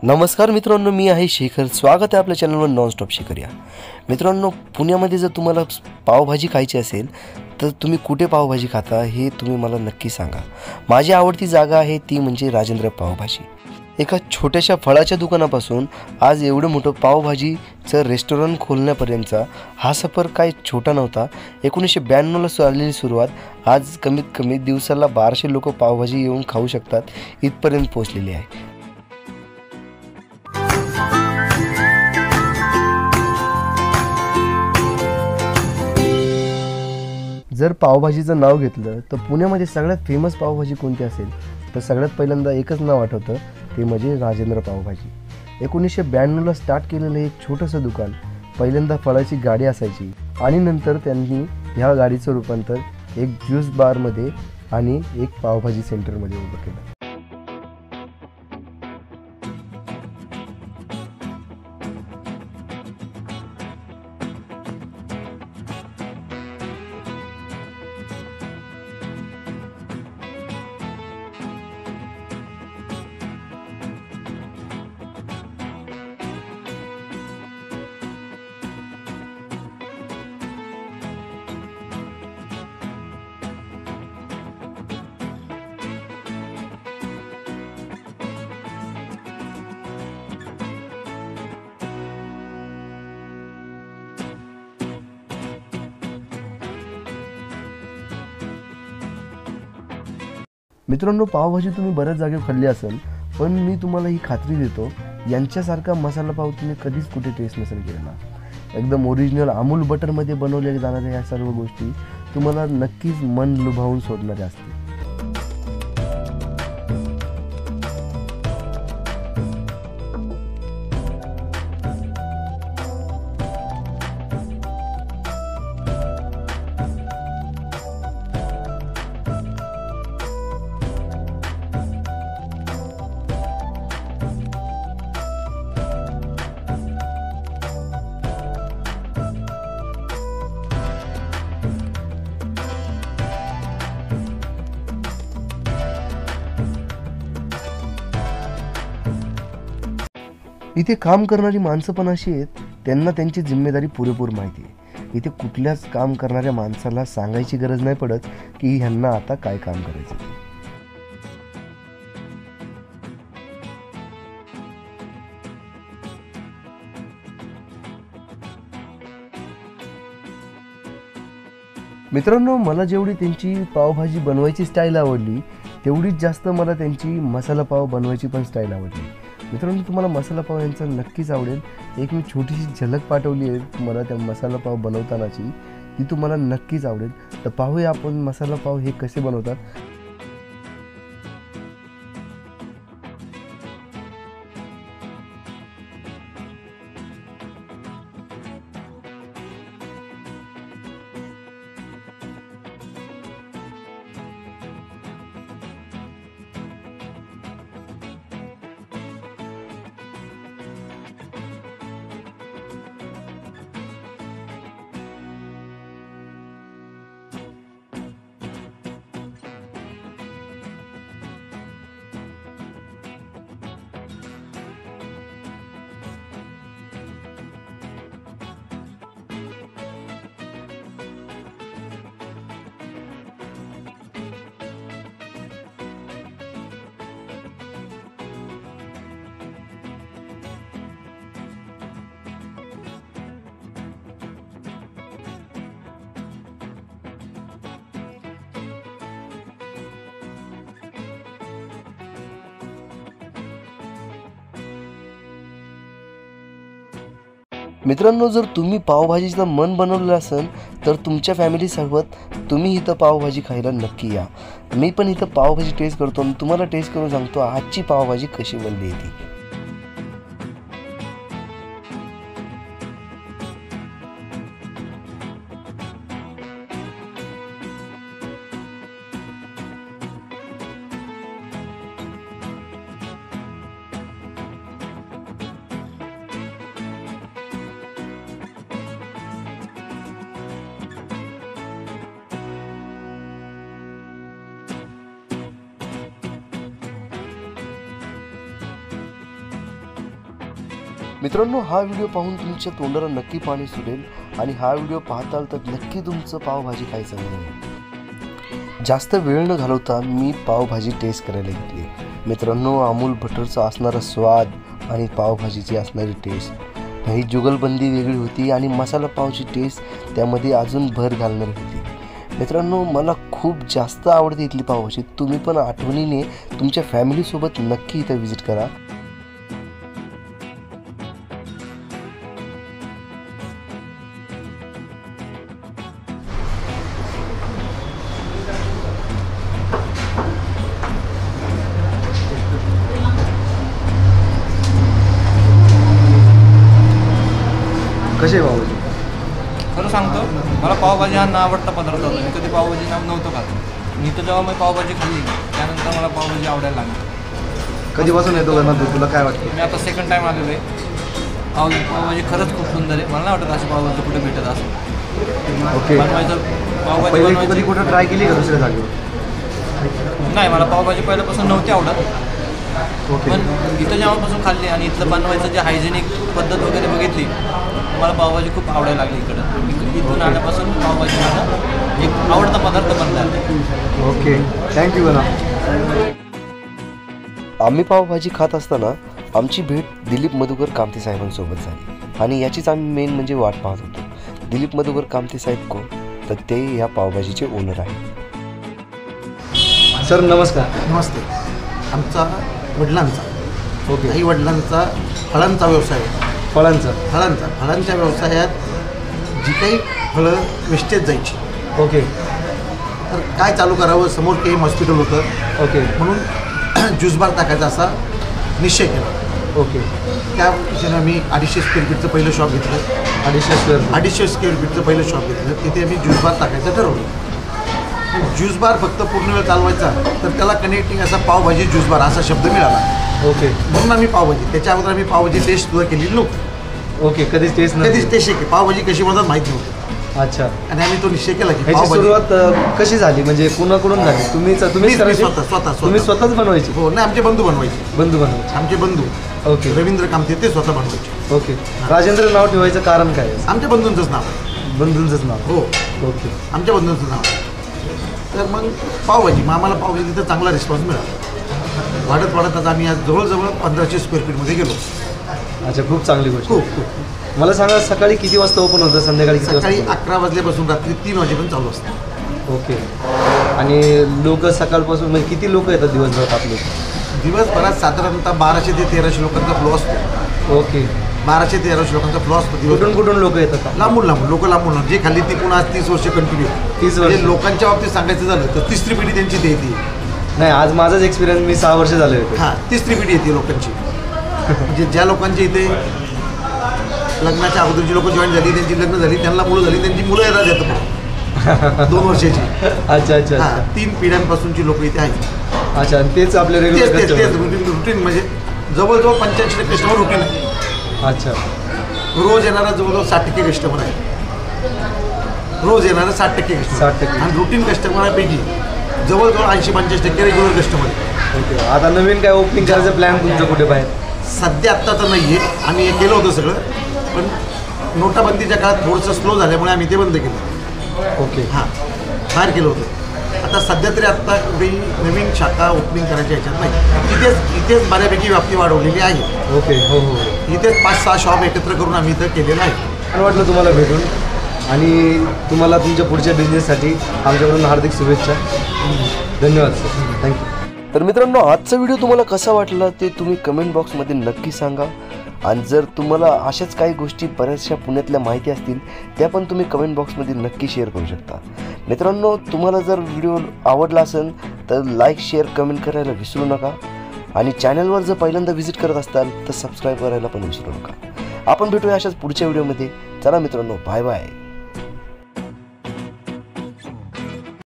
नमस्कार मित्रांनो, मी आहे शेखर. स्वागत आहे आपल्या चॅनलवर नॉनस्टॉप शेखर या. मित्रांनो, पुण्यामध्ये जर तुम्हाला पावभाजी खायची असेल तर तुम्ही कुठे पावभाजी खाता हे तुम्ही मला नक्की सांगा. माझी आवडती जागा आहे ती म्हणजे राजेंद्र पावभाजी. एका छोट्याशा फळाच्या दुकानापासून आज एवढं मोठं पावभाजीचं रेस्टॉरंट खोलण्यापर्यंतचा हा सफर काय छोटा नव्हता. 1992ला झालेली सुरुवात आज कमीत कमी दिवसाला 1200 लोक पावभाजी येऊन खाऊ शकतात इथपर्यंत पोहोचलेली आहे. जर पावभाजीचं नाव घेतलं तर पुण्यामध्ये सगळ्यात फेमस पावभाजी कोणती असेल तर सगळ्यात पहिल्यांदा एकच नाव आठवतं, ते म्हणजे राजेंद्र पावभाजी. 1992ला स्टार्ट केलेलं एक छोटंसं दुकान. पहिल्यांदा फळाची गाडी असायची आणि नंतर त्यांनी ह्या गाडीचं रूपांतर एक ज्यूस बारमध्ये आणि एक पावभाजी सेंटरमध्ये उभं केलं. मित्रांनो, पावभाजी तुम्ही बऱ्याच जागेवर खाल्ली असेल, पण मी तुम्हाला ही खात्री देतो, यांच्यासारखा मसाला पाव तुम्ही कधीच कुठे टेस्ट नसेल केलेला. एकदम ओरिजिनल अमूल बटरमध्ये बनवल्या जाणाऱ्या ह्या सर्व गोष्टी तुम्हाला नक्कीच मन लुभावून सोडणाऱ्या असतील. इथे काम करणारी माणसं पण अशी आहेत, त्यांना त्यांची जिम्मेदारी पुरेपूर माहिती आहे. इथे कुठल्याच काम करणाऱ्या माणसाला सांगायची गरज नाही पडत की ह्यांना आता काय काम करायचं. मित्रांनो, मला जेवढी त्यांची पावभाजी बनवायची स्टाईल आवडली तेवढीच जास्त मला त्यांची मसाला पाव बनवायची पण स्टाईल आवडली. मित्रांनो, तुम्हाला मसाला पाव यांचा नक्कीच आवडेल. एक मी छोटीशी झलक पाठवली आहे तुम्हाला त्या मसाला पाव बनवतानाची, ती तुम्हाला नक्कीच आवडेल. तर पाहूया आपण मसाला पाव हे कसे बनवतात. मित्रांनो, जर तुम्ही पावभाजीचं मन बनवलेलं असेल तर तुमच्या फॅमिलीसोबत तुम्ही इथं पावभाजी खायला नक्की या. मी पण इथं पावभाजी टेस्ट करतो आणि तुम्हाला टेस्ट करून सांगतो आजची पावभाजी कशी बनली आहे ती. मित्रांनो, हा व्हिडिओ पाहून तुमच्या तोंडाला नक्की पाणी सुटेल आणि हा व्हिडिओ पाहताल तर नक्की तुमचं पावभाजी खायचं नाही. जास्त वेळ न घालवता मी पावभाजी टेस्ट करायला घेतली. मित्रांनो, अमूल बटरचा असणारा स्वाद आणि पावभाजीची असणारी टेस्ट ही जुगलबंदी वेगळी होती आणि मसाला पावची टेस्ट त्यामध्ये अजून भर घालणारी होती. मित्रांनो, मला खूप जास्त आवडते इथली पावभाजी. तुम्ही पण आठवणीने तुमच्या फॅमिलीसोबत नक्की इथं व्हिजिट करा. कसे पावभाजी? खरं सांगतो, मला पावभाजी हा ना आवडता पदार्थ होता. मी कधी पावभाजी नव्हतं खात. मी तर जेव्हा मी पावभाजी खाल्ली त्यानंतर मला पावभाजी आवडायला लागली. कधीपासून येतो का तुला काय वाटतं? मी आता सेकंड टाईम आलेलो आहे. पावभाजी खरंच खूप सुंदर आहे. मला नाही वाटत अशी पावभाजी कुठे भेटत असेल. ओके. बनवायचं पावभाजी कधी बनवायची कुठं ट्राय केली का दुसऱ्या जागेवर? नाही, मला पावभाजी पहिल्यापासून नव्हती आवडत. ओके. पण इथं जेव्हापासून खाल्ली आणि इथलं बनवायचं जे हायजेनिक पद्धत वगैरे बघितली, मला पावभाजी खूप आवडायला लागली. इथून आल्यापासून पावभाजी माझा एक आवडता पदार्थ बनला आहे. ओके, थँक्यू बना. आम्ही पावभाजी खात असताना आमची भेट दिलीप मधुकर कामते साहेबांसोबत झाली आणि याचीच आम्ही मेन म्हणजे वाट पाहत होतो. दिलीप मधुकर कामते साहेब कोण? तर ते या पावभाजीचे ओनर आहेत. सर नमस्कार. नमस्ते. आमचा वडिलांचा, ओके, आई वडिलांचा फळांचा व्यवसाय आहे. फळांच्या व्यवसायात जी काही फळं वेस्टेज जायची, ओके, तर काय चालू करावं, समोर काही हॉस्पिटल होतं, ओके, म्हणून ज्यूस बार टाकायचा असा निश्चय केला. ओके. त्या दिशेनं आम्ही 250 स्क्वेअर फीटचं पहिलं शॉप घेतलं. 250 स्क्वेअर फीटचं पहिलं शॉप घेतलं. तिथे आम्ही ज्यूस बार टाकायचं ठरवलं. ज्यूस बार फक्त पूर्ण वेळ चालवायचा, तर त्याला कनेक्टिंग असा पावभाजी ज्यूस बार असा शब्द मिळाला. ओके. म्हणून आम्ही पावभाजी, त्याच्या अगोदर आम्ही पावभाजी टेस्ट सुद्धा केलेली नव्हती. ओके. कधीच टेस्ट पावभाजी कशी बनवतात माहीत नव्हती. अच्छा. आणि आम्ही तो निश्चय केला की याची सुरुवात कशी झाली, म्हणजे कुणाकडून झाली? तुम्ही स्वतःच बनवायची? हो, नाही, आमचे बंधू बनवायचे. आमचे बंधू, ओके, रवींद्र कामते, ते स्वतः बनवायचे. ओके. राजेंद्र नाव ठेवायचं कारण काय? आमच्या बंधूंचंच नाव आहे. बंधूंचंच नाव? हो, ओके, आमच्या बंधूंचं नाव आहे. तर मग पावभाजी, मग आम्हाला पावभाजी तिथं चांगला रिस्पॉन्स मिळाला. वाढत आता आम्ही आज जवळजवळ 1500 स्क्वेअर फीटमध्ये गेलो. अच्छा, खूप चांगली गोष्ट. खूप. मला सांगा, सकाळी किती वाजता ओपन होतं, संध्याकाळी किती वाजता? सकाळी 11 वाजल्यापासून रात्री 3 वाजेपर्यंत चालू असतं. ओके. आणि लोक सकाळपासून म्हणजे किती लोक येतात दिवसभरात आपले? दिवसभरात साधारणतः 1200 ते 1300 लोकांचा फ्लो असतो. ओके. 1200 ते 1300 लोकांचा फ्लो असतो. कुठून लोक येतात? लांबून लांबून जे खाल्ली ती पुन्हा 30 वर्ष कंटिन्यू. 30 वर्ष. लोकांच्या बाबतीत सांगायचं झालं तर तिसरी पिढी त्यांची ते येते. नाही, आज माझाच एक्सपिरियन्स, मी 6 वर्ष झाले होते. हां, तिसरी पिढी येते लोकांची. म्हणजे ज्या लोकांची इथे लग्नाच्या अगोदरची लोक जॉईन झाली, त्यांची लग्न झाली, त्यांना मुलं झाली, त्यांची मुलं येतात येतं 2 वर्षाची. अच्छा. हां, 3 पिढ्यांपासूनची लोक इथे आहेत. अच्छा. तेच आपले रेग्युलर रुटीन म्हणजे जवळजवळ 85% कस्टमर रुटीन आहे. अच्छा. रोज येणारा जवळजवळ 60% कस्टमर आहे. रोज येणारा 60% कस्टमर. 60%. आणि रुटीन कस्टमरपैकी जवळजवळ 80-85% रेग्युलर कस्टमर आहे. ओके. आता नवीन काय ओपनिंग करायचं प्लॅन तुमचं कुठे बाहेर? सध्या आत्ता तर नाही आहे. आम्ही हे केलं होतं सगळं, पण नोटाबंदीच्या काळात थोडंसं स्लो झाल्यामुळे आम्ही ते बंद केलं. ओके. हां, बाहेर केलं होतं. आता सध्या तरी आत्ता काही नवीन शाखा ओपनिंग करायच्या ह्याच्यात नाही. इथेच बऱ्यापैकी व्याप्ती वाढवलेली आहे. ओके. हो. इथेच 5-6 शॉप एकत्र करून आम्ही इथं केलेलं आहे. छान वाटलं तुम्हाला भेटून आणि तुम्हाला तुमच्या पुढच्या बिझनेससाठी आमच्याकडून हार्दिक शुभेच्छा. धन्यवाद सर, थँक्यू. तर मित्रांनो, आजचा व्हिडिओ तुम्हाला कसा वाटला ते तुम्ही कमेंट बॉक्समध्ये नक्की सांगा. आणि जर तुम्हाला अशाच काही गोष्टी बऱ्याचशा पुण्यातल्या माहिती असतील त्या पण तुम्ही कमेंट बॉक्समध्ये नक्की शेअर करू शकता. मित्रांनो, तुम्हाला जर व्हिडिओ आवडला असेल तर लाईक, शेअर, कमेंट करायला विसरू नका. आणि चॅनलवर जर पहिल्यांदा व्हिजिट करत असाल तर सबस्क्राईब करायला पण विसरू नका. आपण भेटूया अशाच पुढच्या व्हिडिओमध्ये. चला मित्रांनो, बाय बाय.